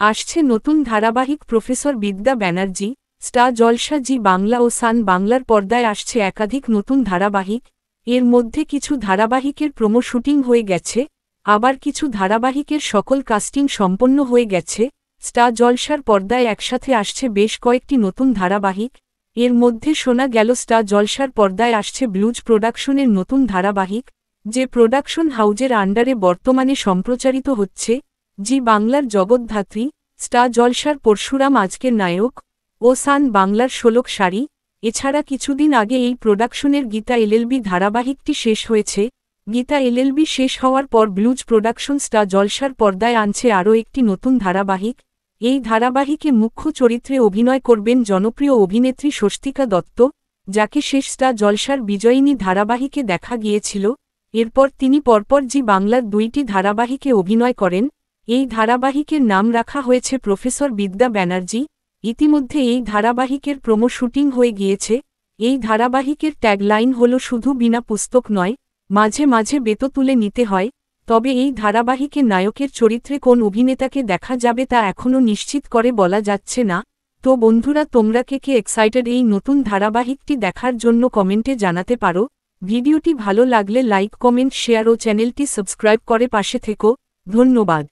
আসছে নতুন ধারাবাহিক প্রফেসর বিদ্যা ব্যানার্জি, স্টার জলসা জি বাংলা ও সান বাংলার পর্দায় আসছে একাধিক নতুন ধারাবাহিক। এর মধ্যে কিছু ধারাবাহিকের প্রোমো শুটিং হয়ে গেছে, আবার কিছু ধারাবাহিকের সকল কাস্টিং সম্পন্ন হয়ে গেছে। স্টার জলসার পর্দায় একসাথে আসছে বেশ কয়েকটি নতুন ধারাবাহিক। এর মধ্যে শোনা গেল স্টার জলসার পর্দায় আসছে ব্লুজ প্রোডাকশনের নতুন ধারাবাহিক, যে প্রোডাকশন হাউজের আন্ডারে বর্তমানে সম্প্রচারিত হচ্ছে। জি বাংলার জগদ্ধাত্রী, স্টার জলসার পরশুরাম আজকের নায়ক ও সান বাংলার শোলক শাড়ি। এছাড়া কিছুদিন আগে এই প্রোডাকশনের গীতা এলএলবি ধারাবাহিকটি শেষ হয়েছে। গীতা এলএলবি শেষ হওয়ার পর ব্লুজ প্রোডাকশন স্টার জলসার পর্দায় আনছে আরও একটি নতুন ধারাবাহিক। এই ধারাবাহিকে মুখ্য চরিত্রে অভিনয় করবেন জনপ্রিয় অভিনেত্রী স্বস্তিকা দত্ত, যাকে শেষ স্টার জলসার বিজয়িনী ধারাবাহিকে দেখা গিয়েছিল। এরপর তিনি পরপর জি বাংলার 2টি ধারাবাহিকে অভিনয় করেন। এই ধারাবাহিকের নাম রাখা হয়েছে প্রফেসর বিদ্যা ব্যানার্জি। ইতিমধ্যে এই ধারাবাহিকের প্রোমো শুটিং হয়ে গিয়েছে। এই ধারাবাহিকের ট্যাগলাইন হল শুধু বিনা পুস্তক নয়, মাঝে মাঝে বেতো তুলে নিতে হয়। তবে এই ধারাবাহিকে নায়কের চরিত্রে কোন অভিনেতাকে দেখা যাবে তা এখনও নিশ্চিত করে বলা যাচ্ছে না। তো বন্ধুরা, তোমরা কে এক্সাইটেড এই নতুন ধারাবাহিকটি দেখার জন্য কমেন্টে জানাতে পারো। ভিডিওটি ভালো লাগলে লাইক, কমেন্ট, শেয়ার ও চ্যানেলটি সাবস্ক্রাইব করে পাশে থেকো। ধন্যবাদ।